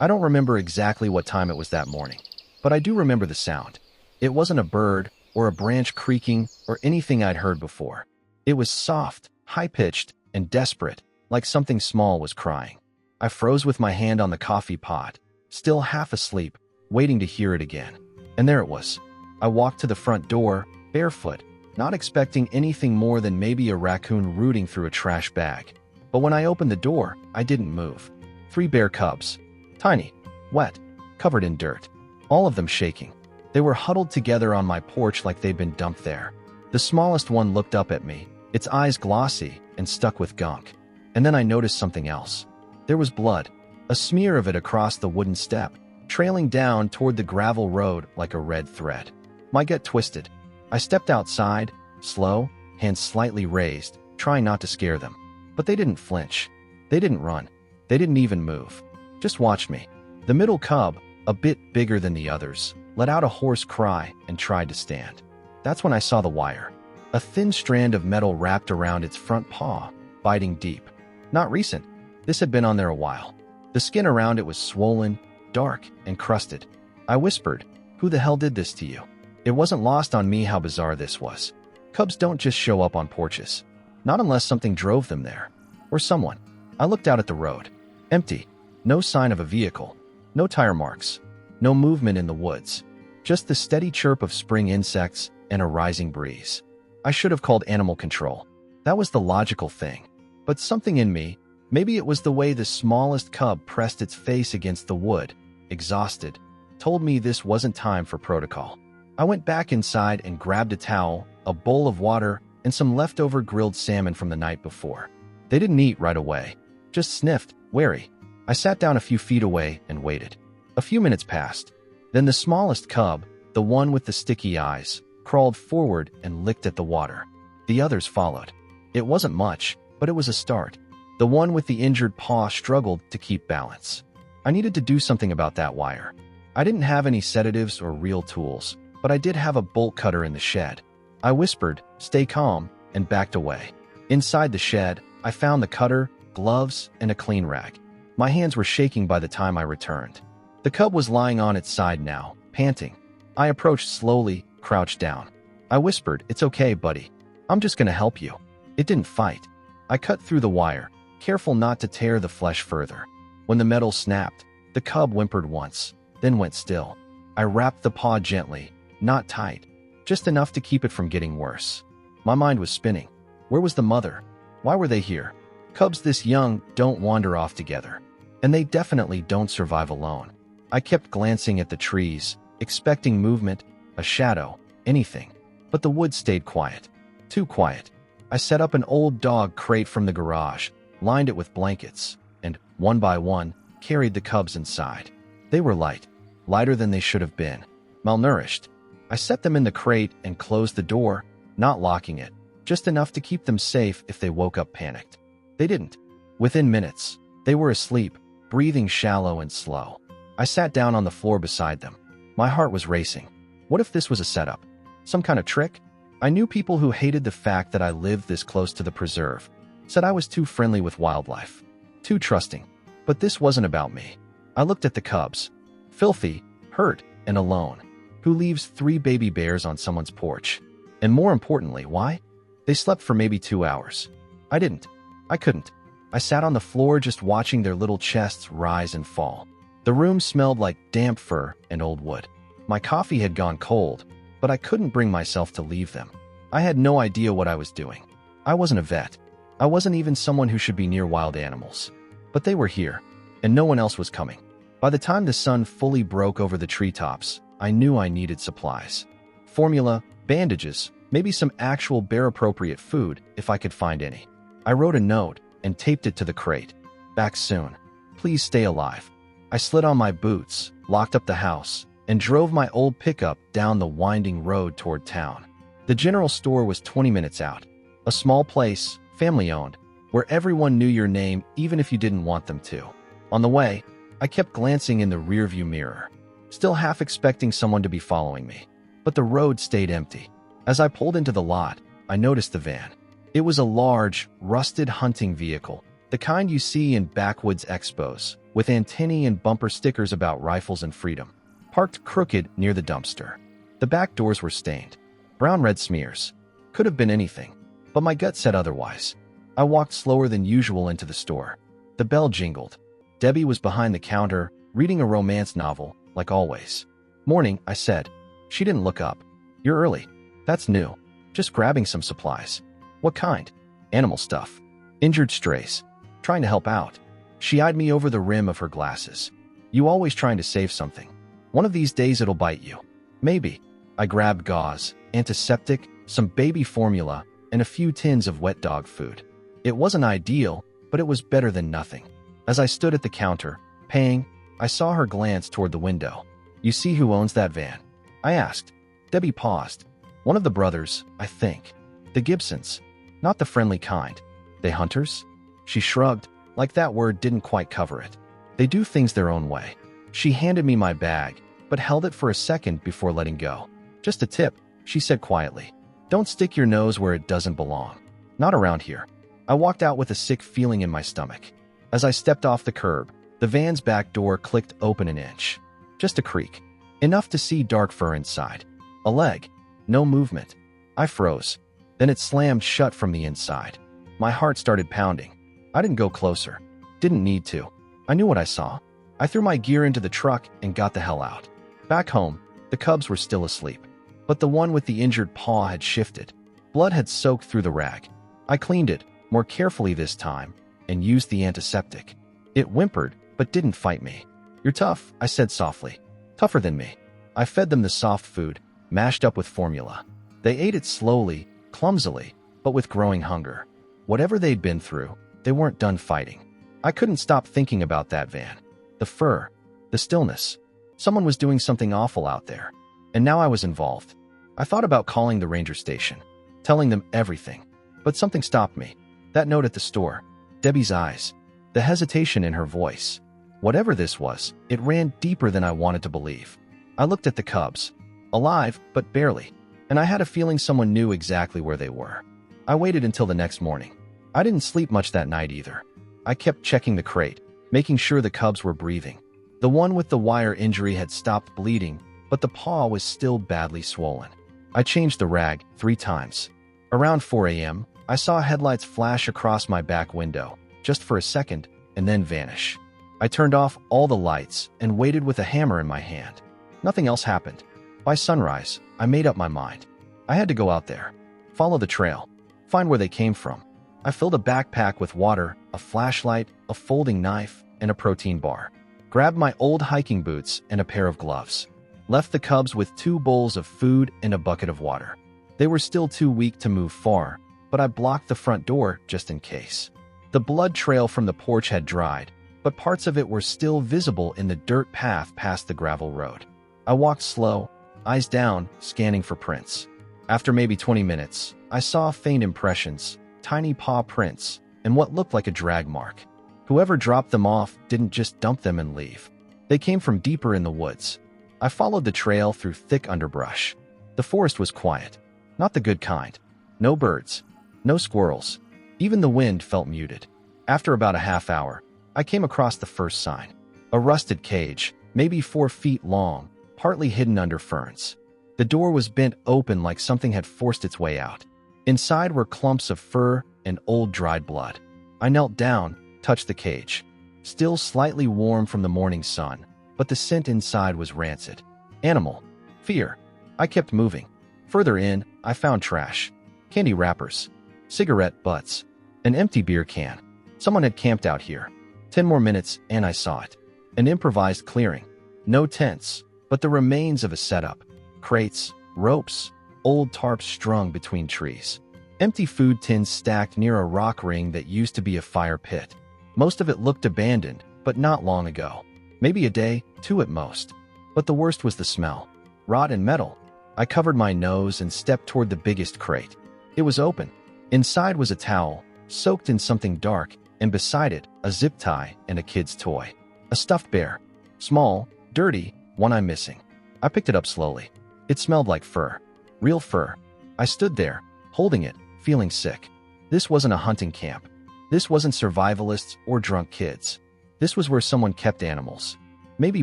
I don't remember exactly what time it was that morning, but I do remember the sound. It wasn't a bird or a branch creaking or anything I'd heard before. It was soft, high-pitched, and desperate, like something small was crying. I froze with my hand on the coffee pot, still half asleep, waiting to hear it again. And there it was. I walked to the front door, barefoot, not expecting anything more than maybe a raccoon rooting through a trash bag. But when I opened the door, I didn't move. 3 bear cubs. Tiny, wet, covered in dirt. All of them shaking. They were huddled together on my porch like they'd been dumped there. The smallest one looked up at me, its eyes glossy and stuck with gunk. And then I noticed something else. There was blood, a smear of it across the wooden step, trailing down toward the gravel road like a red thread. My gut twisted. I stepped outside, slow, hands slightly raised, trying not to scare them. But they didn't flinch. They didn't run. They didn't even move. Just watched me. The middle cub, a bit bigger than the others, let out a hoarse cry and tried to stand. That's when I saw the wire. A thin strand of metal wrapped around its front paw, biting deep. Not recent. This had been on there a while. The skin around it was swollen, dark, and crusted. I whispered, "Who the hell did this to you?" It wasn't lost on me how bizarre this was. Cubs don't just show up on porches. Not unless something drove them there. Or someone. I looked out at the road. Empty. No sign of a vehicle. No tire marks. No movement in the woods. Just the steady chirp of spring insects and a rising breeze. I should have called animal control. That was the logical thing. But something in me, maybe it was the way the smallest cub pressed its face against the wood, exhausted, told me this wasn't time for protocol. I went back inside and grabbed a towel, a bowl of water, and some leftover grilled salmon from the night before. They didn't eat right away, just sniffed, wary. I sat down a few feet away and waited. A few minutes passed. Then the smallest cub, the one with the sticky eyes, crawled forward and licked at the water. The others followed. It wasn't much, but it was a start. The one with the injured paw struggled to keep balance. I needed to do something about that wire. I didn't have any sedatives or real tools, but I did have a bolt cutter in the shed. I whispered, "Stay calm," and backed away. Inside the shed, I found the cutter, gloves, and a clean rag. My hands were shaking by the time I returned. The cub was lying on its side now, panting. I approached slowly, crouched down. I whispered, "It's okay, buddy. I'm just gonna help you." It didn't fight. I cut through the wire, careful not to tear the flesh further. When the metal snapped, the cub whimpered once, then went still. I wrapped the paw gently, not tight, just enough to keep it from getting worse. My mind was spinning. Where was the mother? Why were they here? Cubs this young don't wander off together. And they definitely don't survive alone. I kept glancing at the trees, expecting movement, a shadow, anything. But the woods stayed quiet. Too quiet. I set up an old dog crate from the garage, lined it with blankets, and, one by one, carried the cubs inside. They were light, lighter than they should have been, malnourished. I set them in the crate and closed the door, not locking it, just enough to keep them safe if they woke up panicked. They didn't. Within minutes, they were asleep, breathing shallow and slow. I sat down on the floor beside them. My heart was racing. What if this was a setup? Some kind of trick? I knew people who hated the fact that I lived this close to the preserve, said I was too friendly with wildlife, too trusting. But this wasn't about me. I looked at the cubs. Filthy, hurt, and alone. Who leaves 3 baby bears on someone's porch? And more importantly, why? They slept for maybe 2 hours. I didn't. I couldn't. I sat on the floor just watching their little chests rise and fall. The room smelled like damp fur and old wood. My coffee had gone cold, but I couldn't bring myself to leave them. I had no idea what I was doing. I wasn't a vet. I wasn't even someone who should be near wild animals. But they were here, and no one else was coming. By the time the sun fully broke over the treetops, I knew I needed supplies. Formula, bandages, maybe some actual bear-appropriate food if I could find any. I wrote a note and taped it to the crate. Back soon. Please stay alive. I slid on my boots, locked up the house, and drove my old pickup down the winding road toward town. The general store was 20 minutes out. A small place, family-owned, where everyone knew your name even if you didn't want them to. On the way, I kept glancing in the rearview mirror, still half expecting someone to be following me. But the road stayed empty. As I pulled into the lot, I noticed the van. It was a large, rusted hunting vehicle, the kind you see in backwoods expos, with antennae and bumper stickers about rifles and freedom, parked crooked near the dumpster. The back doors were stained. Brown red smears. Could have been anything, but my gut said otherwise. I walked slower than usual into the store. The bell jingled. Debbie was behind the counter, reading a romance novel, like always. "Morning," I said. She didn't look up. "You're early." "That's new. Just grabbing some supplies." "What kind?" "Animal stuff. Injured strays. Trying to help out." She eyed me over the rim of her glasses. "You always trying to save something. One of these days it'll bite you." "Maybe." I grabbed gauze, antiseptic, some baby formula, and a few tins of wet dog food. It wasn't ideal, but it was better than nothing. As I stood at the counter, paying, I saw her glance toward the window. "You see who owns that van?" I asked. Debbie paused. "One of the brothers, I think. The Gibsons. Not the friendly kind. They hunters?" She shrugged, like that word didn't quite cover it. "They do things their own way." She handed me my bag, but held it for a second before letting go. "Just a tip," she said quietly. "Don't stick your nose where it doesn't belong. Not around here." I walked out with a sick feeling in my stomach. As I stepped off the curb, the van's back door clicked open an inch. Just a creak. Enough to see dark fur inside. A leg. No movement. I froze. Then it slammed shut from the inside. My heart started pounding. I didn't go closer. Didn't need to. I knew what I saw. I threw my gear into the truck and got the hell out. Back home, the cubs were still asleep. But the one with the injured paw had shifted. Blood had soaked through the rag. I cleaned it, more carefully this time, and used the antiseptic. It whimpered, but didn't fight me. "You're tough," I said softly. "Tougher than me." I fed them the soft food, mashed up with formula. They ate it slowly, clumsily, but with growing hunger. Whatever they'd been through, they weren't done fighting. I couldn't stop thinking about that van. The fur. The stillness. Someone was doing something awful out there. And now I was involved. I thought about calling the ranger station, telling them everything. But something stopped me. That note at the store. Debbie's eyes. The hesitation in her voice. Whatever this was, it ran deeper than I wanted to believe. I looked at the cubs. Alive, but barely. And I had a feeling someone knew exactly where they were. I waited until the next morning. I didn't sleep much that night either. I kept checking the crate, making sure the cubs were breathing. The one with the wire injury had stopped bleeding, but the paw was still badly swollen. I changed the rag 3 times. Around 4 a.m., I saw headlights flash across my back window, just for a second, and then vanish. I turned off all the lights and waited with a hammer in my hand. Nothing else happened. By sunrise, I made up my mind. I had to go out there, follow the trail, find where they came from. I filled a backpack with water, a flashlight, a folding knife, and a protein bar. Grabbed my old hiking boots and a pair of gloves. Left the cubs with 2 bowls of food and a bucket of water. They were still too weak to move far, but I blocked the front door just in case. The blood trail from the porch had dried, but parts of it were still visible in the dirt path past the gravel road. I walked slow, eyes down, scanning for prints. After maybe 20 minutes, I saw faint impressions, tiny paw prints, and what looked like a drag mark. Whoever dropped them off didn't just dump them and leave. They came from deeper in the woods. I followed the trail through thick underbrush. The forest was quiet. Not the good kind. No birds. No squirrels. Even the wind felt muted. After about a half hour, I came across the first sign. A rusted cage, maybe 4 feet long, partly hidden under ferns. The door was bent open like something had forced its way out. Inside were clumps of fur and old dried blood. I knelt down, touched the cage. Still slightly warm from the morning sun, but the scent inside was rancid. Animal. Fear. I kept moving. Further in, I found trash. Candy wrappers. Cigarette butts. An empty beer can. Someone had camped out here. 10 more minutes and I saw it. An improvised clearing. No tents, but the remains of a setup. Crates, ropes, old tarps strung between trees. Empty food tins stacked near a rock ring that used to be a fire pit. Most of it looked abandoned, but not long ago. Maybe a day, 2 at most. But the worst was the smell. Rot and metal. I covered my nose and stepped toward the biggest crate. It was open. Inside was a towel, soaked in something dark, and beside it, a zip tie and a kid's toy. A stuffed bear. Small, dirty, one I'm missing. I picked it up slowly. It smelled like fur. Real fur. I stood there, holding it, feeling sick. This wasn't a hunting camp. This wasn't survivalists or drunk kids. This was where someone kept animals. Maybe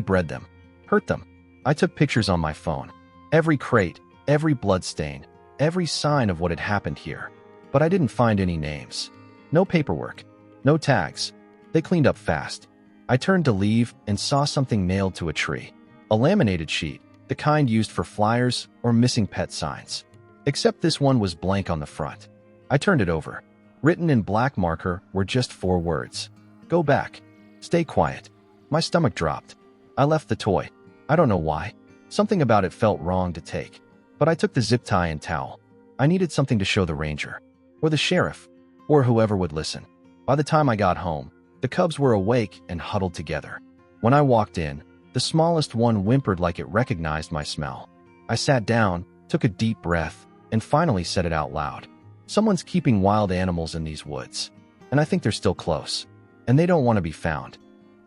bred them. Hurt them. I took pictures on my phone. Every crate, every blood stain, every sign of what had happened here. But I didn't find any names. No paperwork. No tags. They cleaned up fast. I turned to leave and saw something nailed to a tree. A laminated sheet, the kind used for flyers or missing pet signs. Except this one was blank on the front. I turned it over. Written in black marker were just 4 words. Go back. Stay quiet. My stomach dropped. I left the toy. I don't know why. Something about it felt wrong to take. But I took the zip tie and towel. I needed something to show the ranger. Or the sheriff. Or whoever would listen. By the time I got home, the cubs were awake and huddled together. When I walked in, the smallest one whimpered like it recognized my smell. I sat down, took a deep breath, and finally said it out loud. Someone's keeping wild animals in these woods. And I think they're still close. And they don't want to be found.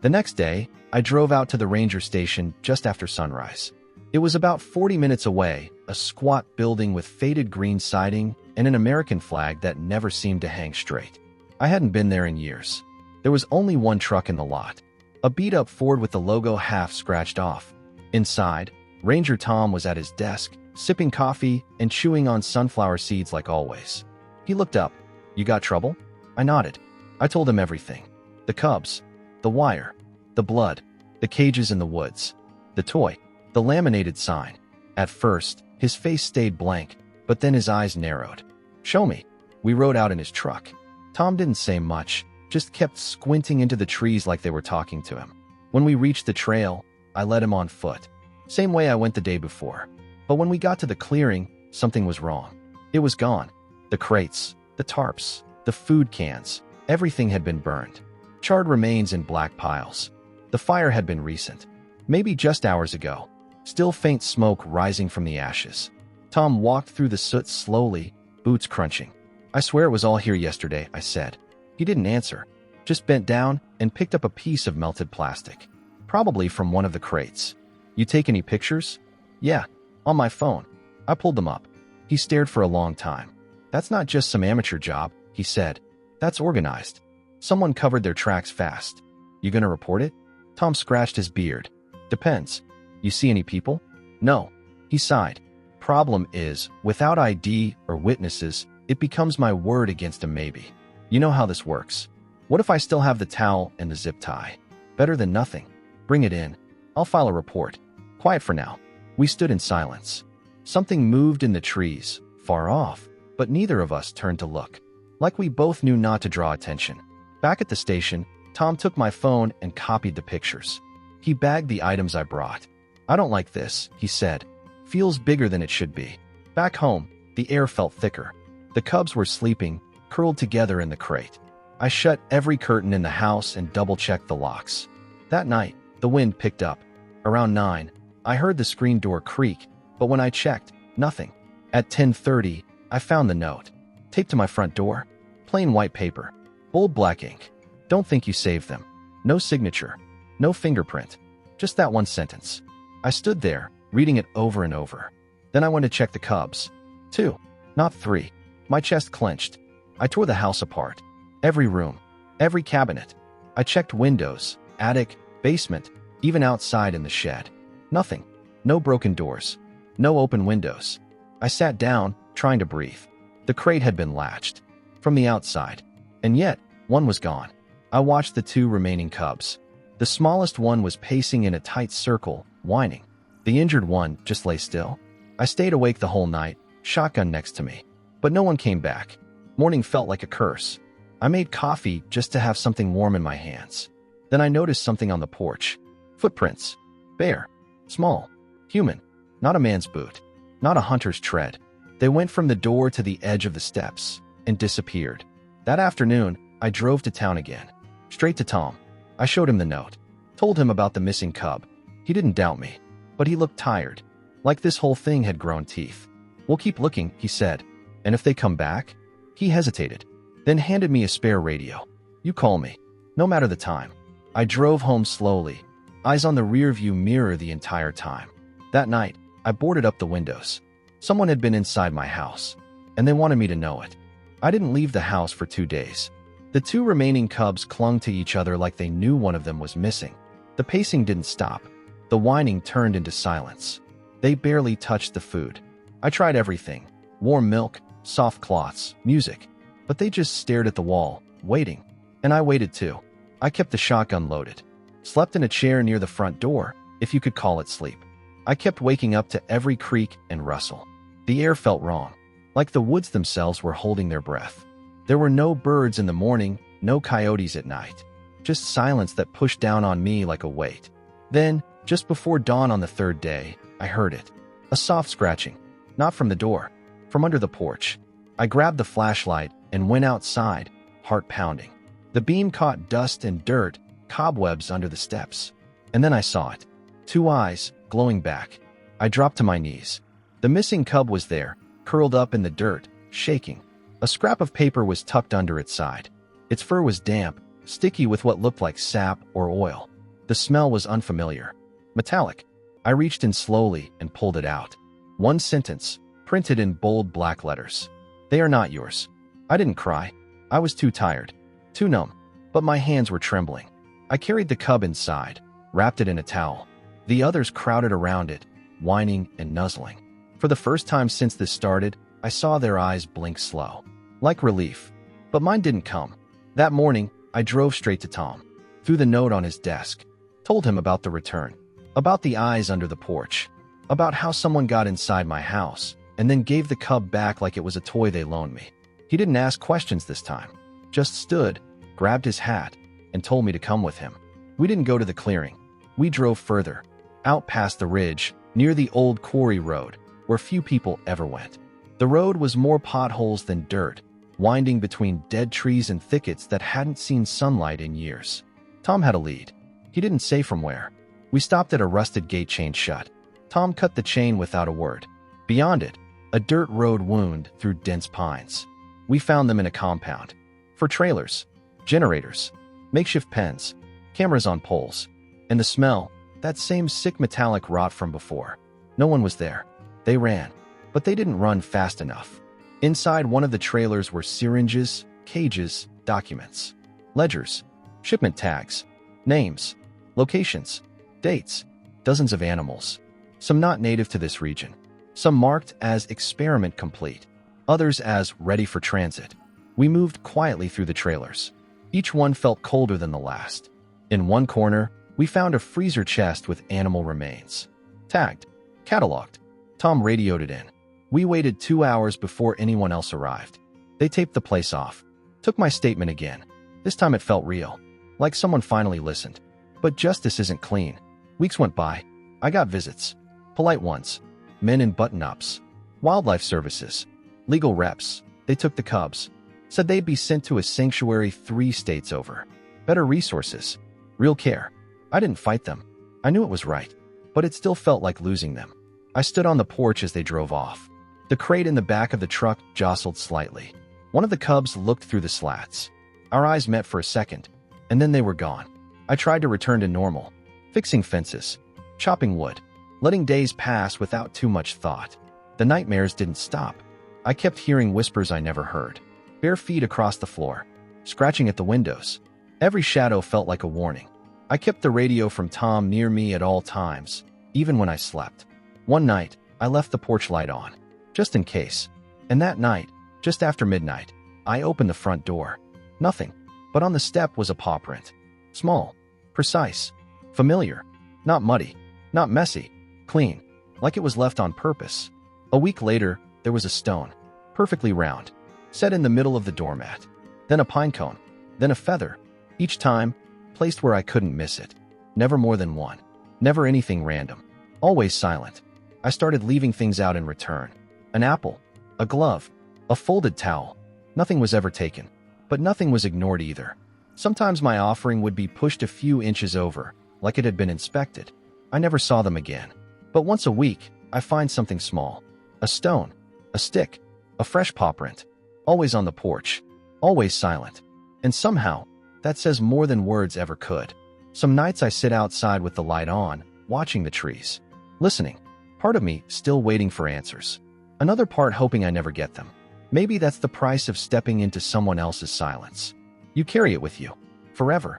The next day, I drove out to the ranger station just after sunrise. It was about 40 minutes away, a squat building with faded green siding and an American flag that never seemed to hang straight. I hadn't been there in years. There was only one truck in the lot. A beat-up Ford with the logo half scratched off. Inside, Ranger Tom was at his desk, sipping coffee and chewing on sunflower seeds like always. He looked up. You got trouble? I nodded. I told him everything. The cubs, the wire, the blood, the cages in the woods, the toy, the laminated sign. At first, his face stayed blank, but then his eyes narrowed. Show me. We rode out in his truck. Tom didn't say much, just kept squinting into the trees like they were talking to him. When we reached the trail, I led him on foot. Same way I went the day before. But when we got to the clearing, something was wrong. It was gone. The crates, the tarps, the food cans, everything had been burned. Charred remains in black piles. The fire had been recent. Maybe just hours ago. Still faint smoke rising from the ashes. Tom walked through the soot slowly, boots crunching. I swear it was all here yesterday, I said. He didn't answer, just bent down and picked up a piece of melted plastic. Probably from one of the crates. You take any pictures? Yeah, on my phone. I pulled them up. He stared for a long time. That's not just some amateur job, he said. That's organized. Someone covered their tracks fast. You gonna report it? Tom scratched his beard. Depends. You see any people? No. He sighed. Problem is, without ID or witnesses, it becomes my word against a maybe. You know how this works. What if I still have the towel and the zip tie? Better than nothing. Bring it in. I'll file a report. Quiet for now. We stood in silence. Something moved in the trees, far off, but neither of us turned to look. Like we both knew not to draw attention. Back at the station, Tom took my phone and copied the pictures. He bagged the items I brought. I don't like this, he said. Feels bigger than it should be. Back home, the air felt thicker. The cubs were sleeping, curled together in the crate. I shut every curtain in the house and double-checked the locks. That night, the wind picked up. Around 9, I heard the screen door creak, but when I checked, nothing. At 10:30, I found the note. Taped to my front door. Plain white paper. Bold black ink. Don't think you saved them. No signature. No fingerprint. Just that one sentence. I stood there, reading it over and over. Then I went to check the cubs. 2, not 3. My chest clenched. I tore the house apart. Every room. Every cabinet. I checked windows, attic, basement, even outside in the shed. Nothing. No broken doors. No open windows. I sat down, trying to breathe. The crate had been latched. From the outside. And yet, one was gone. I watched the 2 remaining cubs. The smallest one was pacing in a tight circle, whining. The injured one just lay still. I stayed awake the whole night, shotgun next to me. But no one came back. Morning felt like a curse. I made coffee just to have something warm in my hands. Then I noticed something on the porch. Footprints. Bare. Small. Human. Not a man's boot. Not a hunter's tread. They went from the door to the edge of the steps and disappeared. That afternoon, I drove to town again. Straight to Tom. I showed him the note. Told him about the missing cub. He didn't doubt me. But he looked tired. Like this whole thing had grown teeth. We'll keep looking, he said. And if they come back? He hesitated. Then handed me a spare radio. You call me. No matter the time. I drove home slowly. Eyes on the rearview mirror the entire time. That night, I boarded up the windows. Someone had been inside my house. And they wanted me to know it. I didn't leave the house for 2 days. The two remaining cubs clung to each other like they knew one of them was missing. The pacing didn't stop. The whining turned into silence. They barely touched the food. I tried everything: warm milk, soft cloths, music. But they just stared at the wall, waiting. And I waited too. I kept the shotgun loaded. Slept in a chair near the front door, if you could call it sleep. I kept waking up to every creak and rustle. The air felt wrong, like the woods themselves were holding their breath. There were no birds in the morning, no coyotes at night. Just silence that pushed down on me like a weight. Then, just before dawn on the third day, I heard it. A soft scratching. Not from the door, from under the porch. I grabbed the flashlight and went outside, heart pounding. The beam caught dust and dirt, cobwebs under the steps. And then I saw it. Two eyes, glowing back. I dropped to my knees. The missing cub was there, curled up in the dirt, shaking. A scrap of paper was tucked under its side. Its fur was damp, sticky with what looked like sap or oil. The smell was unfamiliar. Metallic. I reached in slowly and pulled it out. One sentence, printed in bold black letters. "They are not yours." I didn't cry. I was too tired, too numb, but my hands were trembling. I carried the cub inside, wrapped it in a towel. The others crowded around it, whining and nuzzling. For the first time since this started, I saw their eyes blink slow, like relief. But mine didn't come. That morning, I drove straight to Tom, threw the note on his desk, told him about the return, about the eyes under the porch, about how someone got inside my house, and then gave the cub back like it was a toy they loaned me. He didn't ask questions this time, just stood, grabbed his hat, and told me to come with him. We didn't go to the clearing. We drove further, out past the ridge, near the old quarry road, where few people ever went. The road was more potholes than dirt, winding between dead trees and thickets that hadn't seen sunlight in years. Tom had a lead. He didn't say from where. We stopped at a rusted gate chained shut. Tom cut the chain without a word. Beyond it, a dirt road wound through dense pines. We found them in a compound. For trailers, generators, makeshift pens, cameras on poles, and the smell, that same sick metallic rot from before. No one was there. They ran, but they didn't run fast enough. Inside one of the trailers were syringes, cages, documents, ledgers, shipment tags, names, locations, dates, dozens of animals, some not native to this region, some marked as experiment complete, others as ready for transit. We moved quietly through the trailers. Each one felt colder than the last. In one corner, we found a freezer chest with animal remains. Tagged, cataloged. Tom radioed it in. We waited 2 hours before anyone else arrived. They taped the place off. Took my statement again. This time it felt real, like someone finally listened. But justice isn't clean. Weeks went by. I got visits. Polite ones. Men in button-ups. Wildlife services. Legal reps. They took the cubs. Said they'd be sent to a sanctuary 3 states over. Better resources. Real care. I didn't fight them. I knew it was right. But it still felt like losing them. I stood on the porch as they drove off. The crate in the back of the truck jostled slightly. One of the cubs looked through the slats. Our eyes met for a second, and then they were gone. I tried to return to normal, fixing fences, chopping wood, letting days pass without too much thought. The nightmares didn't stop. I kept hearing whispers I never heard. Bare feet across the floor, scratching at the windows. Every shadow felt like a warning. I kept the radio from Tom near me at all times, even when I slept. One night, I left the porch light on, just in case. And that night, just after midnight, I opened the front door. Nothing, but on the step was a paw print. Small, precise, familiar, not muddy, not messy, clean, like it was left on purpose. A week later, there was a stone, perfectly round, set in the middle of the doormat. Then a pine cone, then a feather, each time placed where I couldn't miss it. Never more than one. Never anything random. Always silent. I started leaving things out in return. An apple, a glove, a folded towel. Nothing was ever taken, but nothing was ignored either. Sometimes my offering would be pushed a few inches over, like it had been inspected. I never saw them again. But once a week, I find something small. A stone, a stick, a fresh paw print. Always on the porch, always silent. And somehow, that says more than words ever could. Some nights I sit outside with the light on, watching the trees, listening. Part of me still waiting for answers. Another part hoping I never get them. Maybe that's the price of stepping into someone else's silence. You carry it with you, forever.